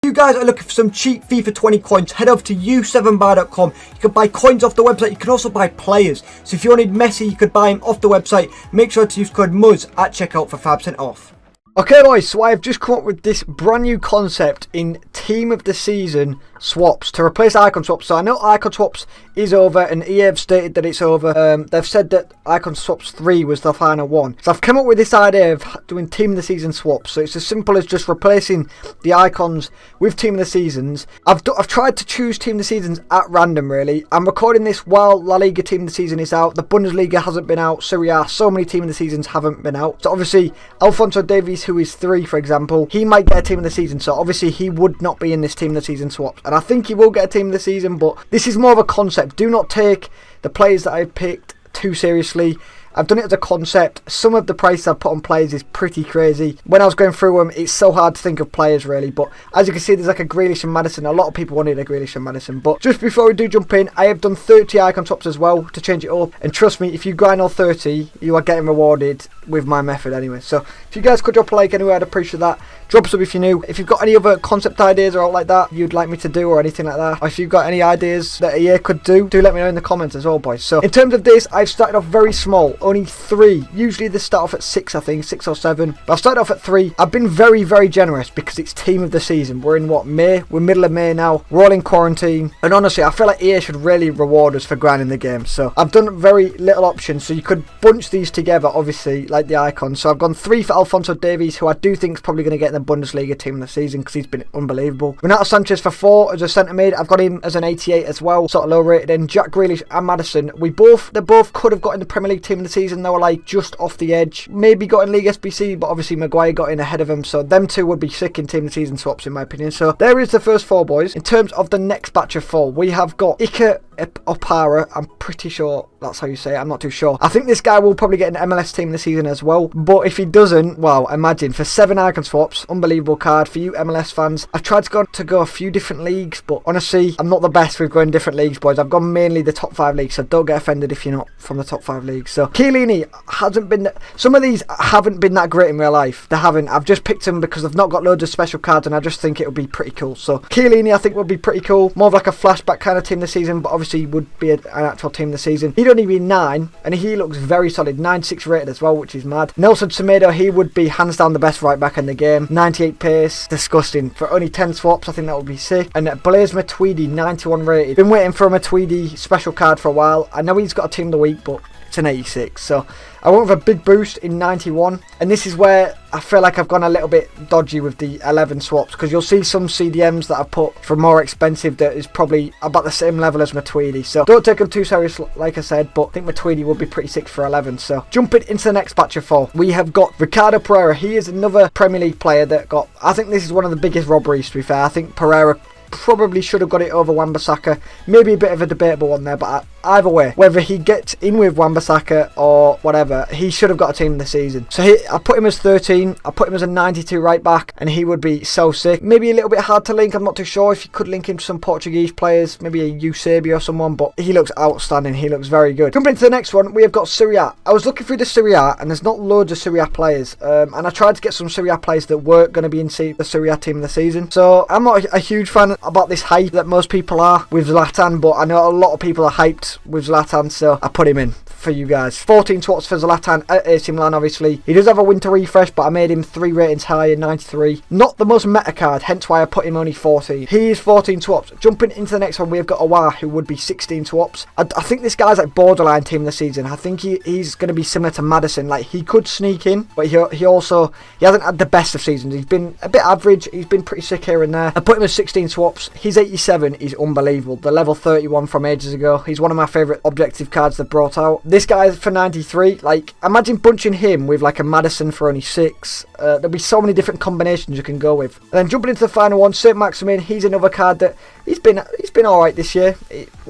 you guys are looking for some cheap FIFA 20 coins, head over to u7buy.com. You can buy coins off the website. You can also buy players. So if you wanted Messi, you could buy him off the website. Make sure to use code MUZZ at checkout for 5% off. Okay boys, so I've just come up with this brand new concept in Team of the Season swaps to replace icon swaps. So I know icon swaps is over and EA have stated that it's over. They've said that icon swaps 3 was the final one. So I've come up with this idea of doing Team of the Season swaps. So it's as simple as just replacing the icons with Team of the Seasons. I've tried to choose Team of the Seasons at random really. I'm recording this while La Liga Team of the Season is out. The Bundesliga hasn't been out. Serie A, so many Team of the Seasons haven't been out. So obviously Alphonso Davies, who is 3 for example, he might get a Team of the Season. So obviously he would not be in this Team of the Season swaps. And I think he will get a Team of the Season, but this is more of a concept. Do not take the players that I've picked too seriously. I've done it as a concept. Some of the prices I've put on players is pretty crazy. When I was going through them, it's so hard to think of players really. But as you can see, there's like a Grealish and Maddison. A lot of people wanted a Grealish and Maddison. But just before we do jump in, I have done 30 icon swaps as well to change it up. And trust me, if you grind all 30, you are getting rewarded with my method anyway. So if you guys could drop a like anyway, I'd appreciate that. Drop a sub if you're new. If you've got any other concept ideas or like that you'd like me to do or anything like that, or if you've got any ideas that EA could do let me know in the comments as well boys. So in terms of this, I've started off very small, only 3. Usually they start off at 6, I think 6 or 7, but I've started off at 3. I've been very generous because it's Team of the Season. We're in what, May? We're middle of May now. We're all in quarantine, and honestly I feel like EA should really reward us for grinding the game. So I've done very little options, so you could bunch these together obviously like the icons. So I've gone 3 for Alphonso Davies, who I do think is probably going to get in the Bundesliga Team of the Season because he's been unbelievable. Renato Sanchez for 4 as a centre mid. I've got him as an 88 as well, sort of low rated. And Jack Grealish and Maddison, they both could have got in the Premier League Team of the Season. They were like just off the edge, maybe got in League SBC, but obviously Maguire got in ahead of them, so them two would be sick in Team of the Season swaps in my opinion. So there is the first 4 boys. In terms of the next batch of 4, we have got Iker Opara. I'm pretty sure that's how you say it, I'm not too sure. I think this guy will probably get an MLS Team of the Season as well, but if he doesn't, wow, imagine for 7 icon swaps, unbelievable card for you MLS fans. I've tried to go a few different leagues, but honestly I'm not the best with going different leagues boys. I've gone mainly the top 5 leagues, so don't get offended if you're not from the top 5 leagues. So Chiellini hasn't been, some of these haven't been that great in real life, they haven't. I've just picked them because they've not got loads of special cards and I just think it would be pretty cool. So Chiellini I think would be pretty cool, more of like a flashback kind of Team of the Season, but obviously would be an actual Team of the Season. He'd only be 9 and he looks very solid, 9.6 rated as well, which is mad. Nelson Semedo, he would be hands down the best right back in the game, 98 pace, disgusting. For only 10 swaps I think that would be sick. And Blaise Matuidi, 91 rated. Been waiting for a Matuidi special card for a while. I know he's got a Team of the Week, but it's an 86, so I went with a big boost in 91, and this is where I feel like I've gone a little bit dodgy with the 11 swaps, because you'll see some CDMs that I've put for more expensive that is probably about the same level as Matuidi, so don't take them too serious like I said, but I think Matuidi will be pretty sick for 11. So jumping into the next batch of 4, we have got Ricardo Pereira. He is another Premier League player that got, I think this is one of the biggest robberies to be fair. I think Pereira probably should have got it over Wan-Bissaka. Maybe a bit of a debatable one there, but either way, whether he gets in with Wan-Bissaka or whatever, he should have got a Team of the Season. So I put him as 13, I put him as a 92 right back, and he would be so sick. Maybe a little bit hard to link, I'm not too sure if you could link him to some Portuguese players, maybe a Eusebio or someone, but he looks outstanding, he looks very good. Jumping into the next one, we have got Serie A. I was looking through the Serie A, and there's not loads of Serie A players, and I tried to get some Serie A players that weren't going to be in the Serie A Team of the Season. So I'm not a huge fan about this hype that most people are with Zlatan, but I know a lot of people are hyped with Zlatan, so I put him in for you guys. 14 swaps for Zlatan at AC Milan obviously. He does have a winter refresh, but I made him 3 ratings higher, 93. Not the most meta card, hence why I put him only 14. He is 14 swaps. Jumping into the next one, we've got Aouar, who would be 16 swaps. I think this guy's like borderline Team of the Season. I think he's going to be similar to Maddison. Like, he could sneak in, but he hasn't had the best of seasons. He's been a bit average. He's been pretty sick here and there. I put him as 16 swaps. He's 87. He's unbelievable. The level 31 from ages ago. He's one of my favourite objective cards they've brought out. This guy for 93, like, imagine bunching him with like a Maddison for only 6. There'll be so many different combinations you can go with. And then jumping into the final one, Saint Maximin. He's another card that he's been alright this year.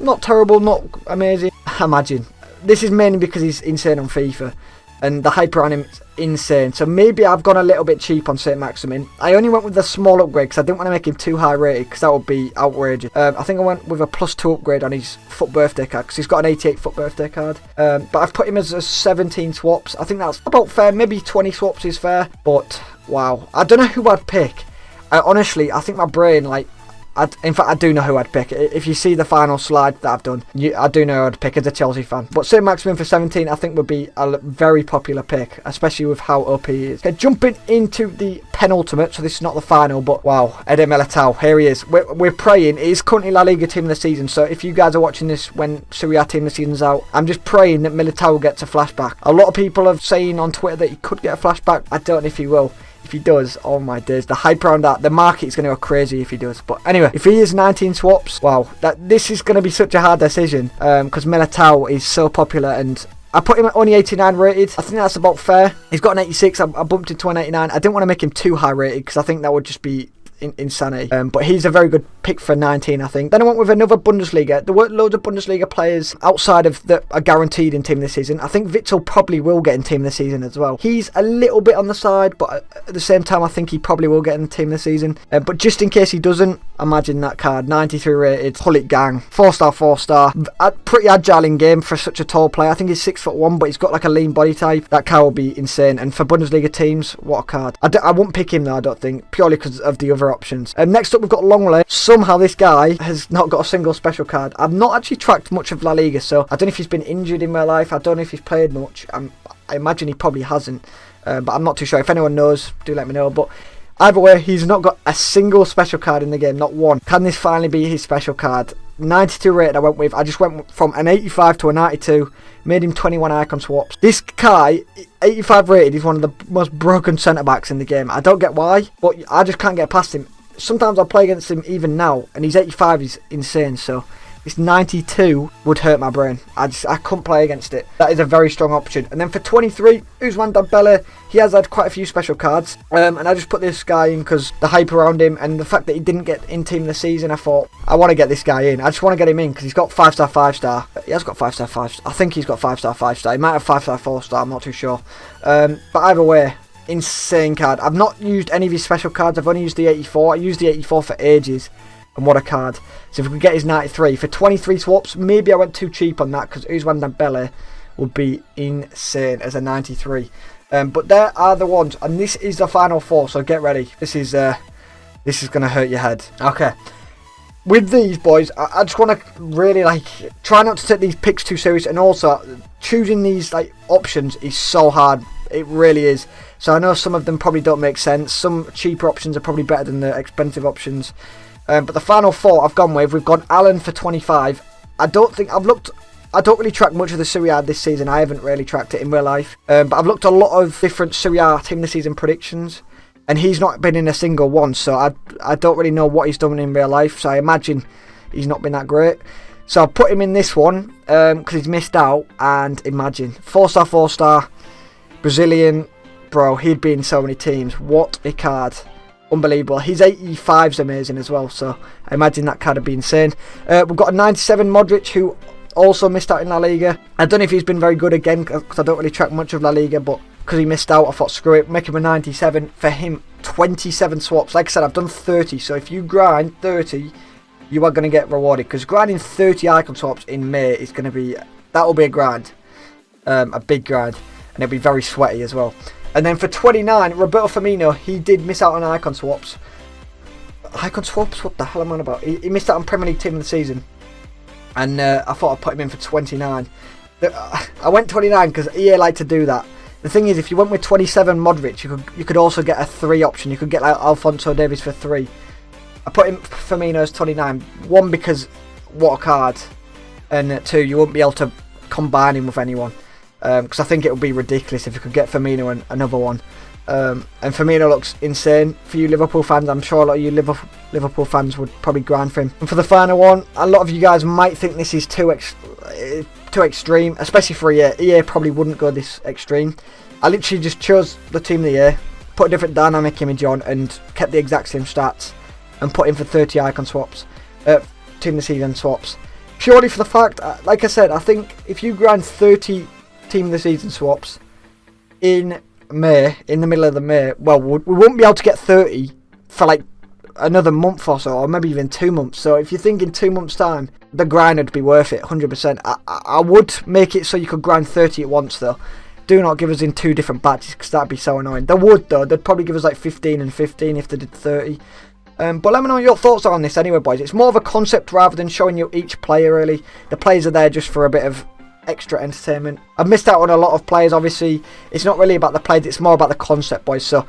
Not terrible, not amazing. Imagine. This is mainly because he's insane on FIFA, and the hype around him is insane. So maybe I've gone a little bit cheap on Saint Maximin. I only went with the small upgrade because I didn't want to make him too high rated, because that would be outrageous. I think I went with a +2 upgrade on his FUT birthday card, because he's got an 88 FUT birthday card. But I've put him as a 17 swaps. I think that's about fair. Maybe 20 swaps is fair, but wow, I don't know who I'd pick. honestly, I think my brain, like, in fact, I do know who I'd pick. If you see the final slide that I've done, I do know who I'd pick as a Chelsea fan. But St. Maximin for 17, I think would be a very popular pick, especially with how up he is. Okay, jumping into the penultimate, so this is not the final, but wow, Eder Militao, here he is. We're praying. It is currently La Liga team of the season, so if you guys are watching this when Serie A team of the season's out, I'm just praying that Militao gets a flashback. A lot of people are saying on Twitter that he could get a flashback. I don't know if he will. If he does, oh my days, the hype around that, the market is going to go crazy if he does. But anyway, if he is 19 swaps, wow, this is going to be such a hard decision because Militao is so popular, and I put him at only 89 rated. I think that's about fair. He's got an 86. I bumped him to an 89. I didn't want to make him too high rated because I think that would just be insanity. But he's a very good pick for 19, I think. Then I went with another Bundesliga. There weren't loads of Bundesliga players outside of that are guaranteed in team this season. I think Witsel probably will get in team this season as well. He's a little bit on the side, but at the same time, I think he probably will get in the team this season. But just in case he doesn't, imagine that card. 93 rated, Hullet Gang, 4-star, 4-star. Pretty agile in game for such a tall player. I think he's 6'1", but he's got like a lean body type. That card will be insane. And for Bundesliga teams, what a card. I won't pick him though, I don't think, purely because of the other options. Next up, we've got Longley. Somehow this guy has not got a single special card. I've not actually tracked much of La Liga, so I don't know if he's been injured in my life. I don't know if he's played much. I imagine he probably hasn't, but I'm not too sure. If anyone knows, do let me know. But either way, he's not got a single special card in the game, not one. Can this finally be his special card? 92 rated I went with. I just went from an 85 to a 92. Made him 21 icon swaps. This guy, 85 rated, is one of the most broken centre-backs in the game. I don't get why, but I just can't get past him. Sometimes I'll play against him even now, and his 85 is insane, so this 92 would hurt my brain. I couldn't play against it. That is a very strong option. And then for 23, Ousmane Dembele, he has had quite a few special cards, and I just put this guy in because the hype around him and the fact that he didn't get in team this season, I thought, I want to get this guy in. I just want to get him in because he's got 5-star, 5-star. He has got 5-star, 5-star. I think he's got 5-star, 5-star. He might have 5-star, 4-star, I'm not too sure. But either way, insane card. I've not used any of his special cards. I've only used the 84. I used the 84 for ages, and what a card. So if we could get his 93 for 23 swaps, maybe I went too cheap on that because Ousmane Dembele would be insane as a 93. But there are the ones, and this is the final four, so get ready. This is gonna hurt your head. Okay, with these boys, I just want to really try not to take these picks too serious, and also choosing these options is so hard. It really is. So I know some of them probably don't make sense. Some cheaper options are probably better than the expensive options. But the final four I've gone with, we've gone Alan for 25. I don't really track much of the Serie A this season. I haven't really tracked it in real life. But I've looked at a lot of different Serie A team of the season predictions, and he's not been in a single one. So I don't really know what he's done in real life. So I imagine he's not been that great. So I'll put him in this one because he's missed out. And imagine 4-star, 4-star, Brazilian. Bro, he'd be in so many teams. What a card. Unbelievable. His 85's amazing as well, so I imagine that card would be insane. We've got a 97 Modric, who also missed out in La Liga. I don't know if he's been very good again, because I don't really track much of La Liga, but because he missed out, I thought, screw it, make him a 97. For him, 27 swaps. Like I said, I've done 30, so if you grind 30, you are going to get rewarded, because grinding 30 icon swaps in May is going to be, that will be a grind. A big grind, and it'll be very sweaty as well. And then for 29, Roberto Firmino, he did miss out on icon swaps. Icon swaps? What the hell am I on about? He missed out on Premier League team of the season. And I thought I'd put him in for 29. I went 29 because EA like to do that. The thing is, if you went with 27 Modric, you could also get a 3 option. You could get Alphonso Davies for 3. I put him Firmino as 29. 1, because what a card. And 2, you won't be able to combine him with anyone. Because I think it would be ridiculous if you could get Firmino and another one. And Firmino looks insane for you Liverpool fans. I'm sure a lot of you Liverpool fans would probably grind for him. And for the final one, a lot of you guys might think this is too extreme, especially for EA. EA probably wouldn't go this extreme. I literally just chose the team of the year, put a different dynamic image on, and kept the exact same stats, and put in for 30 icon swaps, team of the season swaps. Purely for the fact, like I said, I think if you grind 30 team of the season swaps in May, in the middle of the May, well, we won't be able to get 30 for another month or so, or maybe even 2 months. So if you think in 2 months time the grind would be worth it 100%. I would make it so you could grind 30 at once though, do not give us in 2 different batches, because that'd be so annoying. They would though. They'd probably give us like 15 and 15 if they did 30. But let me know what your thoughts are on this anyway, boys. It's more of a concept rather than showing you each player, really. The players are there just for a bit of extra entertainment. I've missed out on a lot of players, obviously. It's not really about the players, it's more about the concept, boys. So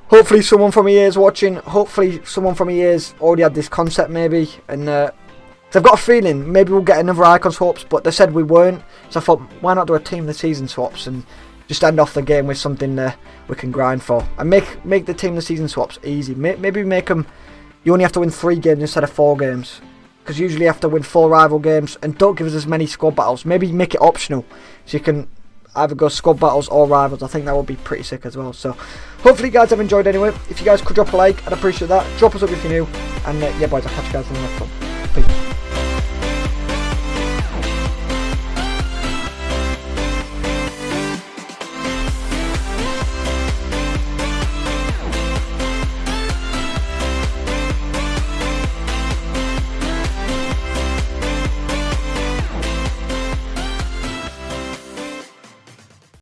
hopefully someone from EA is watching. Hopefully someone from EA's already had this concept, maybe. And I've got a feeling maybe we'll get another icon swaps, but they said we weren't. So I thought, why not do a team of the season swaps and just end off the game with something we can grind for. And make the team of the season swaps easy. Maybe make them, you only have to win 3 games instead of 4 games. Because usually you have to win 4 rival games. And don't give us as many squad battles. Maybe make it optional. So you can either go squad battles or rivals. I think that would be pretty sick as well. So hopefully you guys have enjoyed anyway. If you guys could drop a like, I'd appreciate that. Drop us up if you're new. And yeah, boys, I'll catch you guys in the next one. Peace.